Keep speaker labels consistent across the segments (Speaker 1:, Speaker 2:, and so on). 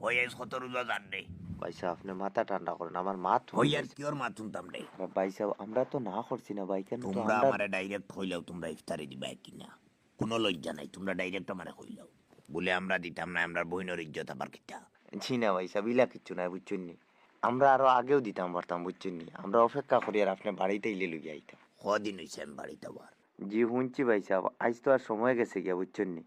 Speaker 1: ওই আজ কত রোজা জান রে
Speaker 2: ভাই সাহেব আপনি মাথা ঠান্ডা করেন, আমার মাথ
Speaker 1: ওই আর কি ওর মাত শুনতাম রে
Speaker 2: ভাই সাহেব আমরা তো না করছি না ভাই, কেন তো
Speaker 1: তোমরা
Speaker 2: আমরা
Speaker 1: আমারে ডাইরেক্ট কইলাও তোমরা ইফতারি দিবা কিনা কোনো লজ্জা নাই তোমরা ডাইরেক্ট আমারে কইলাও বলে আমরা দিতাম না আমরা বহিনের ইজ্জত আবার কিতা
Speaker 2: ছি না ভাই সাহেব, ইলা কিচ্ছু নাই বুঝছেন নি, আমরা আরো আগেও দিতাম পারতাম বুঝছেন নি, আমরা অপেক্ষা করি আর আপনি বাড়িতে ইলে লইয়া আইতাম।
Speaker 1: কদিন হইছে আমি বাড়িতে আবার
Speaker 2: জি শুনছি ভাই সাহেব, আজ তো আর সময় গেছে গিয়া বুঝছেন নি,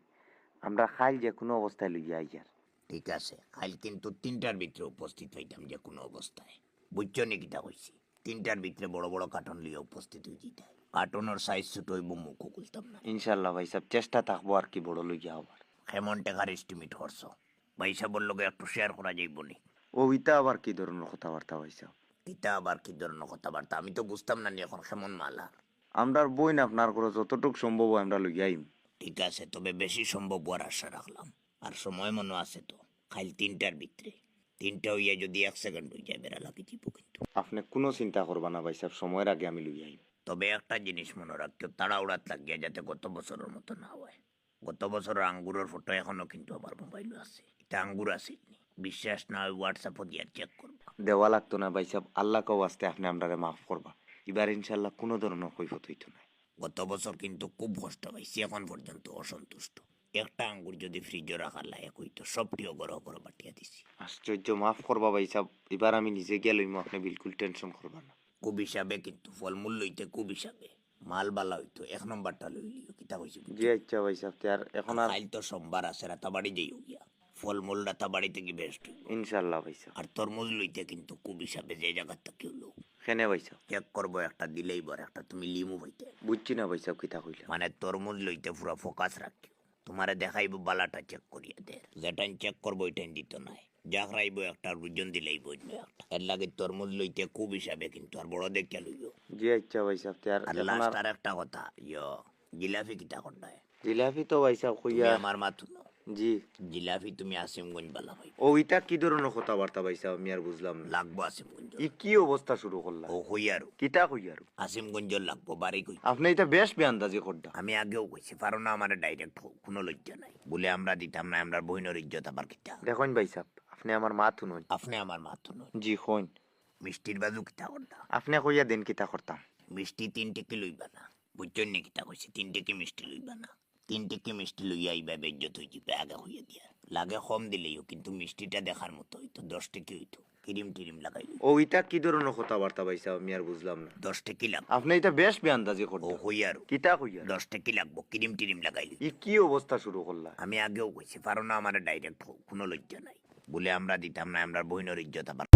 Speaker 2: আমরা খাইল যে কোনো অবস্থায় লইয়া আই আর।
Speaker 1: ঠিক আছে কাল কিন্তু 3টার ভিতরে উপস্থিত হইতাম যে কোনো অবস্থায় বুঝছো নি কিতা কইছি 3টার ভিতরে বড় বড় কার্টন লিয়ে উপস্থিত হয়ে যেতে কার্টনের সাইজ ছোট হইব মুখও খুলতাম না
Speaker 2: ইনশাল্লাহ ভাই সাহেব চেষ্টা থাকবো আর কি বড় লইয়া হবার।
Speaker 1: কেমন টাকার এস্টিমেট করছো ভাইসাবর লগে একটু শেয়ার করা যাইব নি
Speaker 2: ওইটা আবার কি ধরনের কথাবার্তা ভাই সাহেব?
Speaker 1: কিতা আবার কি ধরনের কথাবার্তা আমি তো বুঝতাম না নি এখন কেমন মাল আর
Speaker 2: আমরার বই না আপনার করে যতটুকু সম্ভব হয় আমরা লইয়া আইম।
Speaker 1: ঠিক আছে তবে বেশি সম্ভব হওয়ার আশা রাখলাম আর সময় মনে আছে তো খাইল 3টার ভিতরে 3টা হইয়া যদি 1 সেকেন্ড হয়ে যায় বেড়া লাগে দিব কিন্তু
Speaker 2: আপনি কোনো চিন্তা করবা না ভাই সাহেব, সময়ের আগে আমি লইয়া আইম।
Speaker 1: তবে একটা জিনিস মনে রাখতো তাড়াহুড়াত লাগিয়া যাতে গত বছরের মতো না হয় গত বছরের আঙ্গুরের ফটো এখনো কিন্তু আমার মোবাইলে আছে এটা আঙ্গুর আসেনি বিশ্বাস না হয় হোয়াটসঅ্যাপও দিয়ে চেক করবা
Speaker 2: দেওয়া লাগতো না ভাই সাহেব, আল্লাহ কেউ আসতে আপনি আমরারে মাফ করবা, এবার ইনশাল্লাহ কোনো ধরনের কৈফত হইতো না।
Speaker 1: গত বছর কিন্তু খুব কষ্ট পাইছি এখন পর্যন্ত অসন্তুষ্ট একটা আঙ্গুর যদি ফ্রিজে রাখার লায়ক হইতো সবটিও গরম করে বাটিয়া দিছি
Speaker 2: আশ্চর্য, মাফ করবা ভাই সাহেব, এবার আমি নিজে গিয়ে লইমু, আপনি বিলকুল টেনশন করবা না।
Speaker 1: খুব হিসাবে কিন্তু ফলমূল লইতে খুব হিসাবে মাল বালা হইতো 1 নম্বরটা লইলিও কিতা কইছি
Speaker 2: জি আচ্ছা ভাই সাহেব, আর এখন আর
Speaker 1: কাল তো সোমবার আছে রাতাবাড়ি যাইও গিয়া ফলমূল রাতাবাড়ি থেকে বেস্ট
Speaker 2: ইনশাল্লাহ ভাই সাহেব।
Speaker 1: আর তরমুজ লইতে কিন্তু খুব হিসাবে যে জায়গার থেকে হলো
Speaker 2: কেনে ভাই সাহেব?
Speaker 1: চেক করবো একটা দিলেই বর একটা তুমি লিমু হইতে
Speaker 2: বুঝছি না ভাই সাহেব কিতা কইলা।
Speaker 1: মানে তরমুজ লইতে পুরো ফোকাস রাখিও তোমারে দেখাইবো বালাটা চেক করিয়া দে যেটাই চেক করবো ওইটাই দিত নাই যাক রাইবো একটা রুজন দিলেই বইবে একটা এর লাগে তরমুজ লইতে খুব হিসাবে কিন্তু আর বড় দেখে লইও
Speaker 2: জি আচ্ছা ভাই সাহেব, আর
Speaker 1: আর
Speaker 2: এখন
Speaker 1: লাস্ট
Speaker 2: আর
Speaker 1: আর একটা কথা জিলাপি কিতা করনায়
Speaker 2: জিলাপি তো ভাই সাহেব
Speaker 1: তুমি
Speaker 2: কইয়া।
Speaker 1: আমার মাথু না
Speaker 2: জি
Speaker 1: জিলাপি তুমি আসিমগঞ্জ বালা ভাই
Speaker 2: ওইটা কি ধরনের কথাবার্তা ভাই সাহেব, আমি আর বুঝলাম না।
Speaker 1: লাগবো আসিমগঞ্জ
Speaker 2: ই কি অবস্থা শুরু করলা?
Speaker 1: ও হই আরো
Speaker 2: কিতা কই আর
Speaker 1: আসিমগঞ্জ লাগবো বাড়ি কই
Speaker 2: আপনি এটা বেশ বেআন্দাজি করডা।
Speaker 1: আমি আগেও কইছি পারো না আমার ডাইরেক্ট কোনো লজ্জা নাই বলে আমরা দিতাম না আমরা বহিনের ইজ্জত আবার কিতা
Speaker 2: দেখুন ভাই সাহেব, আপনি আমার মা থুনুন।
Speaker 1: আপনি আমার মাথু নয়
Speaker 2: জি হইন,
Speaker 1: মিষ্টির বাজু কিতা করতা
Speaker 2: আপনি কইয়া দেন কিতা করতাম।
Speaker 1: মিষ্টি 3 টেকে লইবা না বুঝছেন নি কিতা কইছি 3 টেকে মিষ্টি লইবা না 3 টেকে মিষ্টি লইয়া আইবা বেজ্জত হয়ে যাবে আগে হইয়া দিয়া লাগে কম দিলেও কিন্তু মিষ্টিটা দেখার মতো হইতো 10 টেকে হইতো ক্রিম টিরিম লাগাই
Speaker 2: ওইটা কি ধরনের কথাবার্তা ভাই সাহেব, আমি আর বুঝলাম না।
Speaker 1: 10 টেকে লাগবো
Speaker 2: আপনি এটা বেশ বেআন্দাজি
Speaker 1: ও
Speaker 2: করডা।
Speaker 1: হই আরো
Speaker 2: কিতা কইয়া
Speaker 1: 10 টেকে লাগবো ক্রিম টিরিম লাগাই
Speaker 2: ই কি অবস্থা শুরু করলা?
Speaker 1: আমি আগেও কইছি পারো না আমার ডাইরেক্ট কোনো লজ্জা নাই বলে আমরা দিতাম না আমরা বহিনের ইজ্জত আবার